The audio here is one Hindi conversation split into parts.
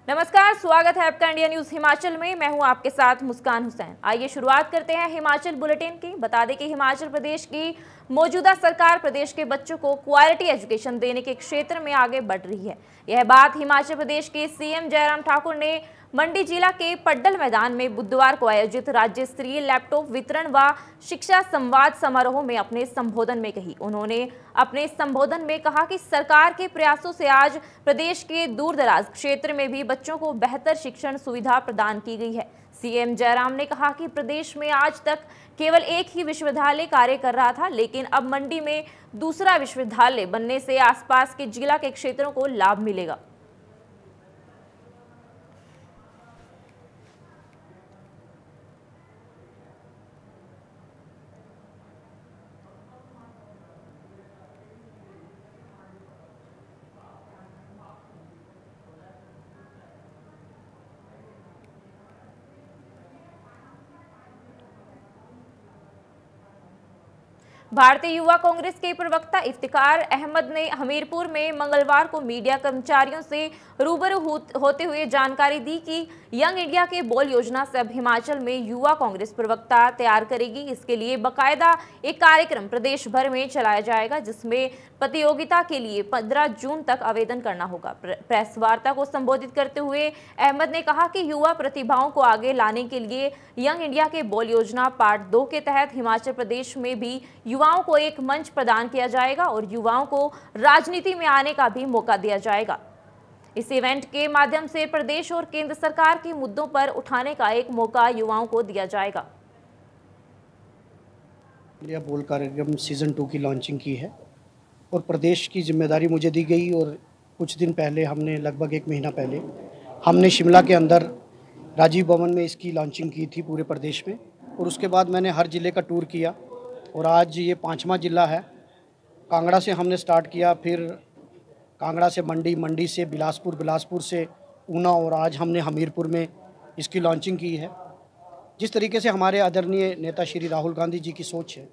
नमस्कार, स्वागत है आपका इंडिया न्यूज हिमाचल में। मैं हूं आपके साथ मुस्कान हुसैन। आइए शुरुआत करते हैं हिमाचल बुलेटिन की। बता दें कि हिमाचल प्रदेश की मौजूदा सरकार प्रदेश के बच्चों को क्वालिटी एजुकेशन देने के क्षेत्र में आगे बढ़ रही है। यह बात हिमाचल प्रदेश के सीएम जयराम ठाकुर ने मंडी जिला के पड्डल मैदान में बुधवार को आयोजित राज्य स्तरीय लैपटॉप वितरण व शिक्षा संवाद समारोह में अपने संबोधन में कही। उन्होंने अपने संबोधन में कहा कि सरकार के प्रयासों से आज प्रदेश के दूर दराज क्षेत्र में भी बच्चों को बेहतर शिक्षण सुविधा प्रदान की गई है। सीएम जयराम ने कहा कि प्रदेश में आज तक केवल एक ही विश्वविद्यालय कार्य कर रहा था, लेकिन अब मंडी में दूसरा विश्वविद्यालय बनने से आसपास के जिला के क्षेत्रों को लाभ मिलेगा। भारतीय युवा कांग्रेस के प्रवक्ता इफ्तिकार अहमद ने हमीरपुर में मंगलवार को मीडिया कर्मचारियों से रूबरू होते हुए जानकारी दी कि यंग इंडिया के बोल योजना से अब हिमाचल में युवा कांग्रेस प्रवक्ता तैयार करेगी। इसके लिए बकायदा एक कार्यक्रम प्रदेश भर में चलाया जाएगा, जिसमें प्रतियोगिता के लिए 15 जून तक आवेदन करना होगा। प्रेस वार्ता को संबोधित करते हुए अहमद ने कहा कि युवा प्रतिभाओं को आगे लाने के लिए यंग इंडिया के बोल योजना पार्ट 2 के तहत हिमाचल प्रदेश में भी युवाओं को एक मंच प्रदान किया जाएगा और युवाओं को राजनीति में आने का भी मौका दिया जाएगा। इस इवेंट के माध्यम से प्रदेश और केंद्र सरकार के मुद्दों पर उठाने का एक मौका युवाओं को दिया जाएगा। इंडिया बोल कार्यक्रम सीज़न 2 की लॉन्चिंग की है और प्रदेश की जिम्मेदारी मुझे दी गई और कुछ दिन पहले हमने लगभग 1 महीना पहले हमने शिमला के अंदर राजीव भवन में इसकी लॉन्चिंग की थी पूरे प्रदेश में, और उसके बाद मैंने हर ज़िले का टूर किया और आज ये 5वां ज़िला है। कांगड़ा से हमने स्टार्ट किया, फिर कांगड़ा से मंडी, मंडी से बिलासपुर, बिलासपुर से ऊना और आज हमने हमीरपुर में इसकी लॉन्चिंग की है। जिस तरीके से हमारे आदरणीय नेता श्री राहुल गांधी जी की सोच है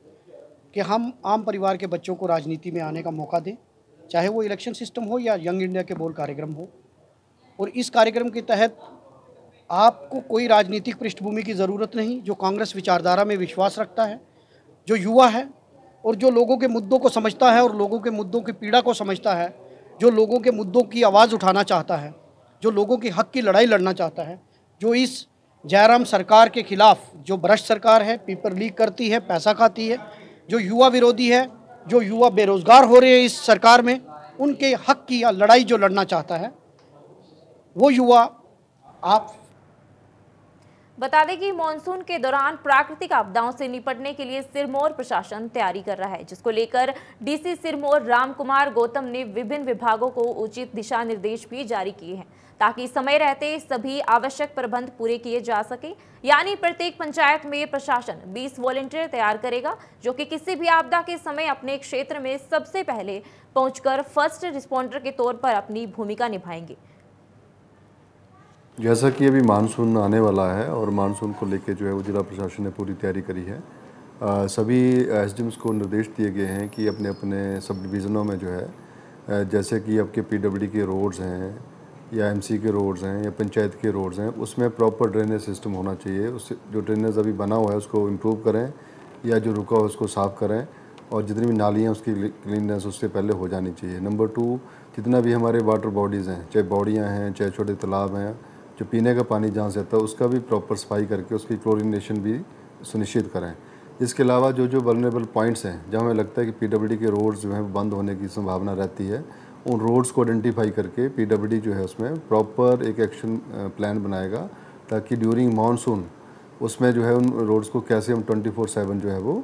कि हम आम परिवार के बच्चों को राजनीति में आने का मौका दें, चाहे वो इलेक्शन सिस्टम हो या यंग इंडिया के बोल कार्यक्रम हो। और इस कार्यक्रम के तहत आपको कोई राजनीतिक पृष्ठभूमि की ज़रूरत नहीं। जो कांग्रेस विचारधारा में विश्वास रखता है, जो युवा है और जो लोगों के मुद्दों को समझता है और लोगों के मुद्दों की पीड़ा को समझता है, जो लोगों के मुद्दों की आवाज़ उठाना चाहता है, जो लोगों की हक की लड़ाई लड़ना चाहता है, जो इस जयराम सरकार के खिलाफ जो भ्रष्ट सरकार है, पेपर लीक करती है, पैसा खाती है, जो युवा विरोधी है, जो युवा बेरोजगार हो रहे हैं इस सरकार में, उनके हक की लड़ाई जो लड़ना चाहता है वो युवा। आप बता दें कि मॉनसून के दौरान प्राकृतिक आपदाओं से निपटने के लिए सिरमौर प्रशासन तैयारी कर रहा है, जिसको लेकर डीसी सिरमौर रामकुमार गौतम ने विभिन्न विभागों को उचित दिशा निर्देश भी जारी किए हैं, ताकि समय रहते सभी आवश्यक प्रबंध पूरे किए जा सके। यानी प्रत्येक पंचायत में प्रशासन 20 वॉलंटियर तैयार करेगा, जो कि किसी भी आपदा के समय अपने क्षेत्र में सबसे पहले पहुंचकर फर्स्ट रिस्पॉन्डर के तौर पर अपनी भूमिका निभाएंगे। जैसा कि अभी मानसून आने वाला है और मानसून को लेके जो है वो जिला प्रशासन ने पूरी तैयारी करी है। सभी एसडीएम्स को निर्देश दिए गए हैं कि अपने अपने सब डिवीज़नों में जो है जैसे कि आपके पीडब्ल्यूडी के रोड्स हैं या एमसी के रोड्स हैं या पंचायत के रोड्स हैं, उसमें प्रॉपर ड्रेनेज सिस्टम होना चाहिए। उससे जो ड्रेनेज अभी बना हुआ है उसको इम्प्रूव करें या जो रुका हुआ उसको साफ़ करें, और जितनी भी नालियाँ उसकी क्लीननेस उससे पहले हो जानी चाहिए। नंबर 2, जितना भी हमारे वाटर बॉडीज़ हैं, चाहे बॉडियाँ हैं चाहे छोटे तालाब हैं, जो पीने का पानी जहाँ से आता है उसका भी प्रॉपर सफाई करके उसकी क्लोरिनेशन भी सुनिश्चित करें। इसके अलावा जो जो वल्नरेबल पॉइंट्स हैं जहाँ हमें लगता है कि पीडब्ल्यूडी के रोड्स जो हैं बंद होने की संभावना रहती है, उन रोड्स को आइडेंटिफाई करके पीडब्ल्यूडी जो है उसमें प्रॉपर एक एक्शन प्लान बनाएगा, ताकि ड्यूरिंग मानसून उसमें जो है उन रोड्स को कैसे हम 24/7 जो है वो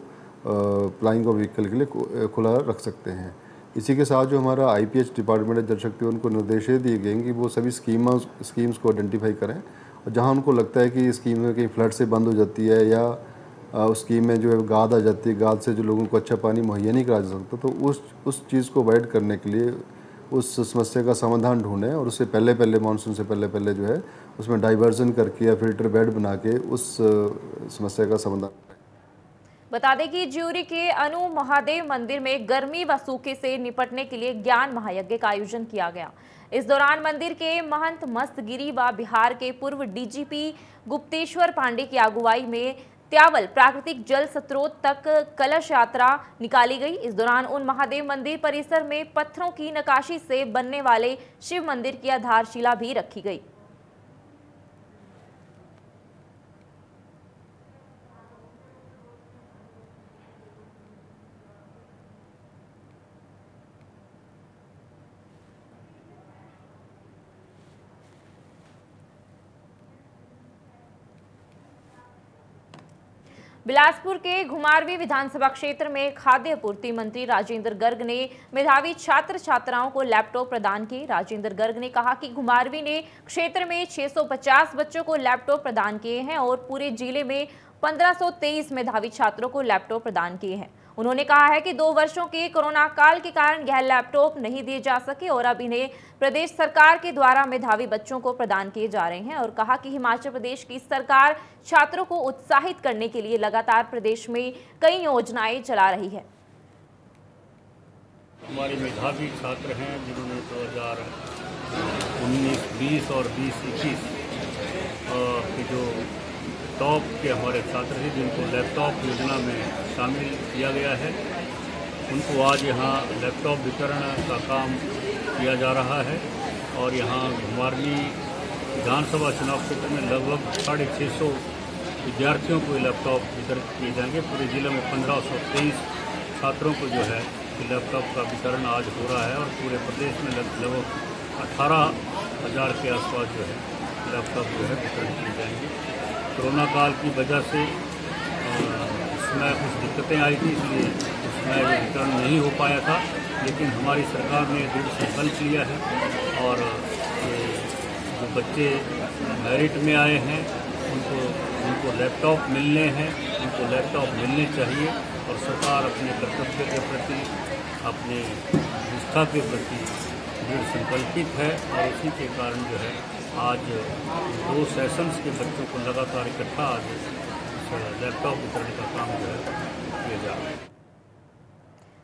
फ्लाइंग ऑफ व्हीकल के लिए खुला रख सकते हैं। इसी के साथ जो हमारा आईपीएच डिपार्टमेंट है जल शक्ति, उनको निर्देश दिए गए हैं कि वो सभी स्कीम्स को आइडेंटिफाई करें, और जहां उनको लगता है कि स्कीम में कहीं फ्लड से बंद हो जाती है या उस स्कीम में जो है गाद आ जाती है, गाद से जो लोगों को अच्छा पानी मुहैया नहीं करा जा सकता, तो उस चीज़ को अवॉइड करने के लिए उस समस्या का समाधान ढूंढें और उससे पहले मानसून से पहले जो है उसमें डाइवर्जन करके या फिल्टर बेड बना के उस समस्या का समाधान। बता दें कि ज्यूरी के अनु महादेव मंदिर में गर्मी व सूखे से निपटने के लिए ज्ञान महायज्ञ का आयोजन किया गया। इस दौरान मंदिर के महंत मस्तगिरी व बिहार के पूर्व डीजीपी गुप्तेश्वर पांडे की अगुवाई में त्यावल प्राकृतिक जल स्रोत तक कलश यात्रा निकाली गई। इस दौरान उन महादेव मंदिर परिसर में पत्थरों की नक्काशी से बनने वाले शिव मंदिर की आधारशिला भी रखी गई। बिलासपुर के घुमारवीं विधानसभा क्षेत्र में खाद्य आपूर्ति मंत्री राजेंद्र गर्ग ने मेधावी छात्र छात्राओं को लैपटॉप प्रदान किए। राजेंद्र गर्ग ने कहा कि घुमारवीं ने क्षेत्र में 650 बच्चों को लैपटॉप प्रदान किए हैं और पूरे जिले में 1523 मेधावी छात्रों को लैपटॉप प्रदान किए हैं। उन्होंने कहा है कि 2 वर्षों के कोरोना काल के कारण यह लैपटॉप नहीं दिए जा सके और अब इन्हें प्रदेश सरकार के द्वारा मेधावी बच्चों को प्रदान किए जा रहे हैं और कहा कि हिमाचल प्रदेश की सरकार छात्रों को उत्साहित करने के लिए लगातार प्रदेश में कई योजनाएं चला रही है। हमारे मेधावी छात्र हैं जिन्होंने 2019, 20 और 20-21 के जो टॉप के हमारे छात्र थे जिनको लैपटॉप योजना में शामिल किया गया है, उनको आज यहाँ लैपटॉप वितरण का काम किया जा रहा है और यहाँ घुमारवीं विधानसभा चुनाव क्षेत्र में लगभग 650 विद्यार्थियों को लैपटॉप वितरित किए जाएंगे। पूरे जिले में 1523 छात्रों को जो है लैपटॉप का वितरण आज हो रहा है और पूरे प्रदेश में लगभग 18,000 के आसपास जो है लैपटॉप जो है वितरण किए जाएंगे। कोरोना काल की वजह से इसमें कुछ दिक्कतें आई थी, इसलिए उसमें वितरण नहीं हो पाया था, लेकिन हमारी सरकार ने दृढ़ संकल्प लिया है और जो बच्चे मेरिट में आए हैं उनको लैपटॉप मिलने हैं, उनको लैपटॉप मिलने चाहिए और सरकार अपने कर्तव्य के प्रति, अपने निष्ठा के प्रति दृढ़ संकल्पित है और उसी के कारण जो है आज 2 सेशंस के बच्चों को लगातार इकट्ठा आज लैपटॉप वितरण का काम जो है किया जा रहा है।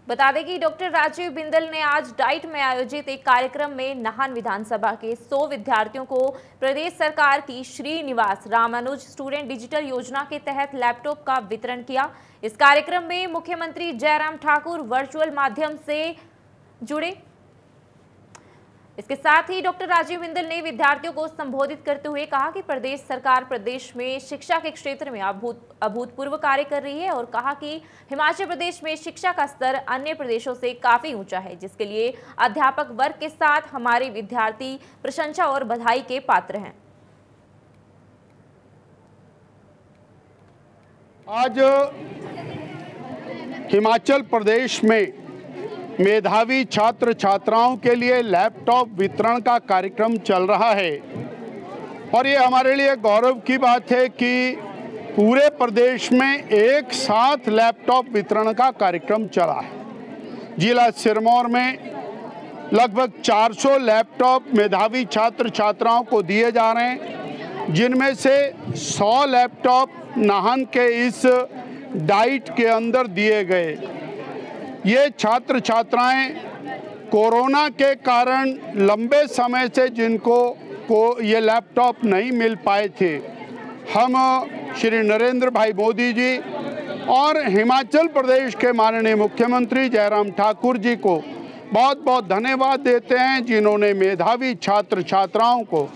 बता दें कि डॉक्टर राजीव बिंदल ने आज डाइट में आयोजित एक कार्यक्रम में नाहन विधानसभा के 100 विद्यार्थियों को प्रदेश सरकार की श्रीनिवास रामानुज स्टूडेंट डिजिटल योजना के तहत लैपटॉप का वितरण किया। इस कार्यक्रम में मुख्यमंत्री जयराम ठाकुर वर्चुअल माध्यम से जुड़े। इसके साथ ही डॉक्टर राजीव बिंदल ने विद्यार्थियों को संबोधित करते हुए कहा कि प्रदेश सरकार प्रदेश में शिक्षा के क्षेत्र में अभूतपूर्व कार्य कर रही है और कहा कि हिमाचल प्रदेश में शिक्षा का स्तर अन्य प्रदेशों से काफी ऊंचा है, जिसके लिए अध्यापक वर्ग के साथ हमारे विद्यार्थी प्रशंसा और बधाई के पात्र हैं। आज हिमाचल प्रदेश में मेधावी छात्र छात्राओं के लिए लैपटॉप वितरण का कार्यक्रम चल रहा है और ये हमारे लिए गौरव की बात है कि पूरे प्रदेश में एक साथ लैपटॉप वितरण का कार्यक्रम चला है। जिला सिरमौर में लगभग 400 लैपटॉप मेधावी छात्र छात्राओं को दिए जा रहे हैं, जिनमें से 100 लैपटॉप नाहन के इस डाइट के अंदर दिए गए। ये छात्र छात्राएं कोरोना के कारण लंबे समय से जिनको ये लैपटॉप नहीं मिल पाए थे, हम श्री नरेंद्र भाई मोदी जी और हिमाचल प्रदेश के माननीय मुख्यमंत्री जयराम ठाकुर जी को बहुत बहुत धन्यवाद देते हैं, जिन्होंने मेधावी छात्र छात्राओं को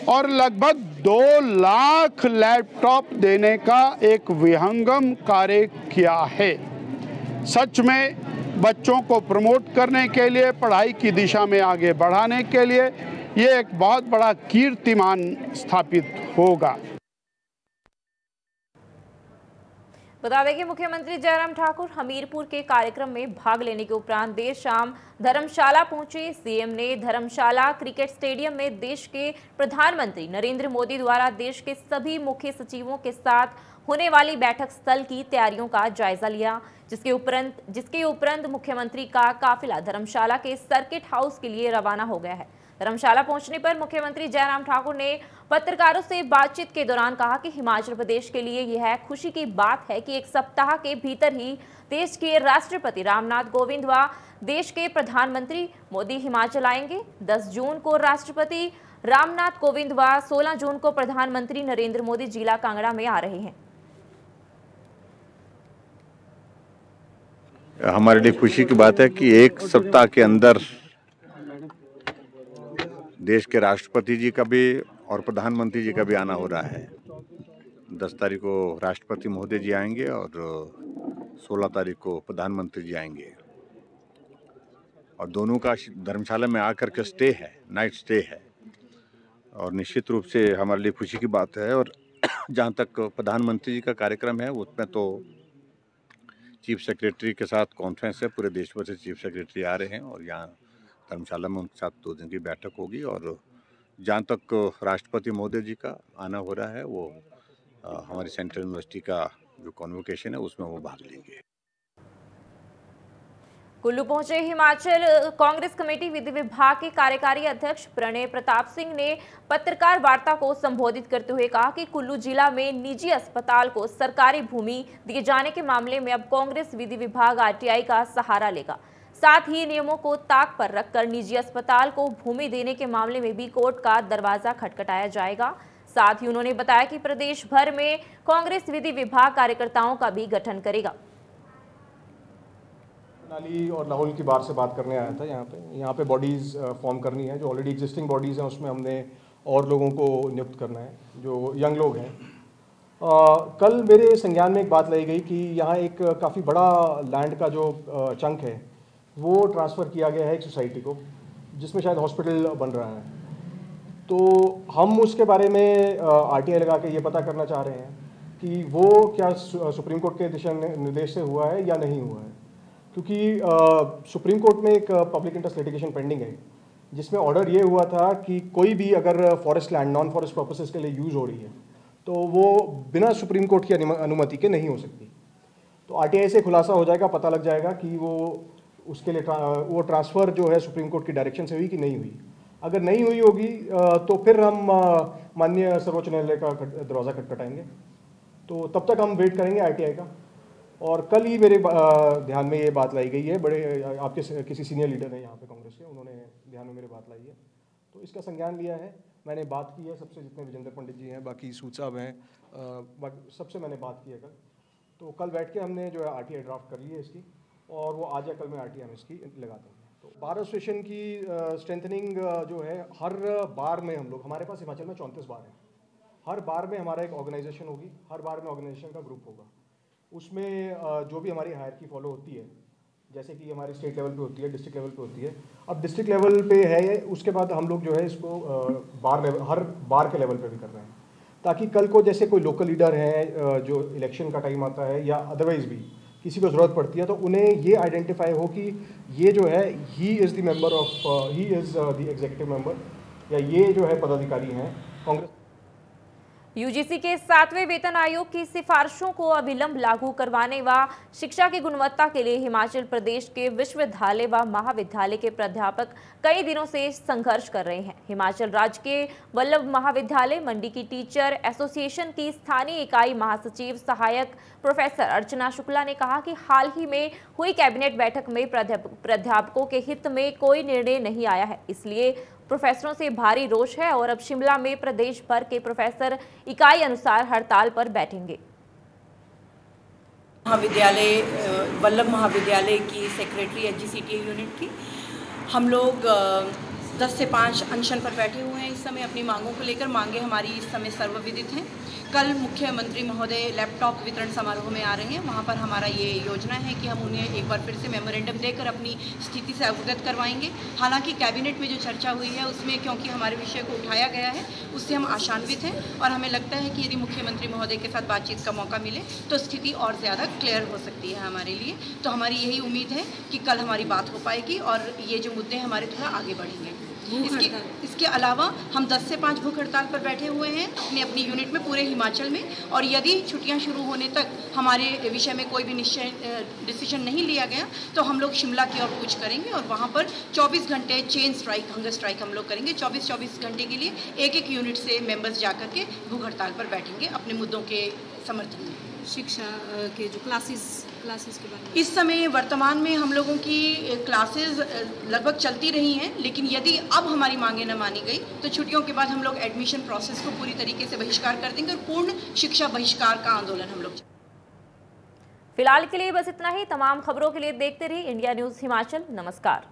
और लगभग 2 लाख लैपटॉप देने का एक विहंगम कार्य किया है। सच में बच्चों को प्रमोट करने के लिए, पढ़ाई की दिशा में आगे बढ़ाने के लिए ये एक बहुत बड़ा कीर्तिमान स्थापित होगा। बता दें कि मुख्यमंत्री जयराम ठाकुर हमीरपुर के कार्यक्रम में भाग लेने के उपरांत देर शाम धर्मशाला पहुंचे। सीएम ने धर्मशाला क्रिकेट स्टेडियम में देश के प्रधानमंत्री नरेंद्र मोदी द्वारा देश के सभी मुख्य सचिवों के साथ होने वाली बैठक स्थल की तैयारियों का जायजा लिया, जिसके उपरांत मुख्यमंत्री का काफिला धर्मशाला के सर्किट हाउस के लिए रवाना हो गया है। धर्मशाला पहुंचने पर मुख्यमंत्री जयराम ठाकुर ने पत्रकारों से बातचीत के दौरान कहा कि हिमाचल प्रदेश के लिए यह खुशी की बात है कि एक सप्ताह के भीतर ही देश के राष्ट्रपति रामनाथ कोविंद व देश के प्रधानमंत्री मोदी हिमाचल आएंगे। 10 जून को राष्ट्रपति रामनाथ कोविंद व 16 जून को प्रधानमंत्री नरेंद्र मोदी जिला कांगड़ा में आ रहे हैं। हमारे लिए खुशी की बात है कि एक सप्ताह के अंदर देश के राष्ट्रपति जी का भी और प्रधानमंत्री जी का भी आना हो रहा है। 10 तारीख को राष्ट्रपति महोदय जी आएंगे और 16 तारीख को प्रधानमंत्री जी आएंगे और दोनों का धर्मशाला में आकर के स्टे है, नाइट स्टे है और निश्चित रूप से हमारे लिए खुशी की बात है। और जहाँ तक प्रधानमंत्री जी का कार्यक्रम है उसमें तो चीफ सेक्रेटरी के साथ कॉन्फ्रेंस है, पूरे देश भर से चीफ सेक्रेटरी आ रहे हैं और यहाँ धर्मशाला में उनके साथ 2 दिन की बैठक होगी। और जहाँ तक राष्ट्रपति महोदय जी का आना हो रहा है वो हमारी सेंट्रल यूनिवर्सिटी का जो कॉन्वोकेशन है उसमें वो भाग लेंगे। कुल्लू पहुंचे हिमाचल कांग्रेस कमेटी विधि विभाग के कार्यकारी अध्यक्ष प्रणय प्रताप सिंह ने पत्रकार वार्ता को संबोधित करते हुए कहा कि कुल्लू जिला में निजी अस्पताल को सरकारी भूमि दिए जाने के मामले में अब कांग्रेस विधि विभाग आरटीआई का सहारा लेगा। साथ ही नियमों को ताक पर रखकर निजी अस्पताल को भूमि देने के मामले में भी कोर्ट का दरवाजा खटखटाया जाएगा। साथ ही उन्होंने बताया कि प्रदेश भर में कांग्रेस विधि विभाग कार्यकर्ताओं का भी गठन करेगा। मनाली और लाहौल की बार से बात करने आया था। यहाँ पे बॉडीज़ फॉर्म करनी है, जो ऑलरेडी एग्जिस्टिंग बॉडीज़ हैं उसमें हमने और लोगों को नियुक्त करना है जो यंग लोग हैं। कल मेरे संज्ञान में एक बात लाई गई कि यहाँ एक काफ़ी बड़ा लैंड का जो चंक है वो ट्रांसफ़र किया गया है एक सोसाइटी को, जिसमें शायद हॉस्पिटल बन रहा है। तो हम उसके बारे में आरटीआई लगा के ये पता करना चाह रहे हैं कि वो क्या सुप्रीम कोर्ट के दिशा निर्देश से हुआ है या नहीं हुआ है, क्योंकि सुप्रीम कोर्ट में एक पब्लिक इंटरेस्ट लिटिगेशन पेंडिंग है जिसमें ऑर्डर ये हुआ था कि कोई भी अगर forest land non forest purposes के लिए यूज़ हो रही है तो वो बिना सुप्रीम कोर्ट की अनुमति के नहीं हो सकती। तो आरटीआई से खुलासा हो जाएगा, पता लग जाएगा कि वो उसके लिए वो ट्रांसफ़र जो है सुप्रीम कोर्ट की डायरेक्शन से हुई कि नहीं हुई। अगर नहीं हुई होगी तो फिर हम माननीय सर्वोच्च न्यायालय का दरवाज़ा खटखटाएंगे। तो तब तक हम वेट करेंगे आरटीआई का। और कल ही मेरे ध्यान में ये बात लाई गई है, बड़े आपके किसी सीनियर लीडर हैं यहाँ पे कांग्रेस के, उन्होंने ध्यान में मेरे बात लाई है, तो इसका संज्ञान लिया है। मैंने बात की है सबसे, जितने विजेंद्र पंडित जी हैं, बाकी सूद साहब हैं, बाकी सबसे मैंने बात की है कल। तो कल बैठ के हमने जो है आरटीआई ड्राफ्ट कर ली है इसकी, और वो आज या कल में आरटीआई हम इसकी लगा देंगे। तो बार एसोसिएशन की स्ट्रेंथनिंग जो है, हर बार में हम लोग, हमारे पास हिमाचल में 34 बार हैं, हर बार में हमारा एक ऑर्गेनाइजेशन होगी, हर बार में ऑर्गेनाइजेशन का ग्रुप होगा। उसमें जो भी हमारी हायरकी फॉलो होती है, जैसे कि हमारी स्टेट लेवल पे होती है, डिस्ट्रिक्ट लेवल पे होती है, अब डिस्ट्रिक्ट लेवल पे है, उसके बाद हम लोग जो है इसको बार लेवल, हर बार के लेवल पे भी कर रहे हैं, ताकि कल को जैसे कोई लोकल लीडर है जो इलेक्शन का टाइम आता है या अदरवाइज भी किसी को ज़रूरत पड़ती है, तो उन्हें ये आइडेंटिफाई हो कि ये जो है he is the member of, he is the executive member, या ये जो है पदाधिकारी हैं कांग्रेस। यूजीसी के 7वें वेतन आयोग की सिफारिशों को अविलंब लागू करवाने व शिक्षा की गुणवत्ता के लिए हिमाचल प्रदेश के विश्वविद्यालय व महाविद्यालय के प्राध्यापक कई दिनों से संघर्ष कर रहे हैं। हिमाचल राज्य के वल्लभ महाविद्यालय मंडी की टीचर एसोसिएशन की स्थानीय इकाई महासचिव सहायक प्रोफेसर अर्चना शुक्ला ने कहा कि हाल ही में हुई कैबिनेट बैठक में प्राध्यापकों के हित में कोई निर्णय नहीं आया है, इसलिए प्रोफेसरों से भारी रोष है और अब शिमला में प्रदेश भर के प्रोफेसर इकाई अनुसार हड़ताल पर बैठेंगे। महाविद्यालय वल्लभ महाविद्यालय की सेक्रेटरी एचजीसीटी यूनिट की हम लोग 10 से 5 अनशन पर बैठे हुए हैं इस समय अपनी मांगों को लेकर। मांगे हमारी इस समय सर्वविदित हैं। कल मुख्यमंत्री महोदय लैपटॉप वितरण समारोह में आ रहे हैं, वहाँ पर हमारा ये योजना है कि हम उन्हें एक बार फिर से मेमोरेंडम देकर अपनी स्थिति से अवगत करवाएंगे। हालांकि कैबिनेट में जो चर्चा हुई है उसमें क्योंकि हमारे विषय को उठाया गया है उससे हम आशान्वित हैं और हमें लगता है कि यदि मुख्यमंत्री महोदय के साथ बातचीत का मौका मिले तो स्थिति और ज़्यादा क्लियर हो सकती है हमारे लिए। तो हमारी यही उम्मीद है कि कल हमारी बात हो पाएगी और ये जो मुद्दे हमारे थोड़ा आगे बढ़ेंगे। इसके अलावा हम 10 से 5 भूख हड़ताल पर बैठे हुए हैं अपनी अपनी यूनिट में पूरे हिमाचल में, और यदि छुट्टियां शुरू होने तक हमारे विषय में कोई भी डिसीजन नहीं लिया गया तो हम लोग शिमला की ओर कूच करेंगे और वहां पर 24 घंटे चेन स्ट्राइक, हंगर स्ट्राइक हम लोग करेंगे। 24 घंटे के लिए एक यूनिट से मेंबर्स जाकर के भूख हड़ताल पर बैठेंगे अपने मुद्दों के समर्थन में। शिक्षा के जो क्लासेस के बारे में इस समय वर्तमान में हम लोगों की क्लासेस लगभग चलती रही हैं, लेकिन यदि अब हमारी मांगें न मानी गई तो छुट्टियों के बाद हम लोग एडमिशन प्रोसेस को पूरी तरीके से बहिष्कार कर देंगे और पूर्ण शिक्षा बहिष्कार का आंदोलन हम लोग। फिलहाल के लिए बस इतना ही। तमाम खबरों के लिए देखते रहिए इंडिया न्यूज़ हिमाचल। नमस्कार।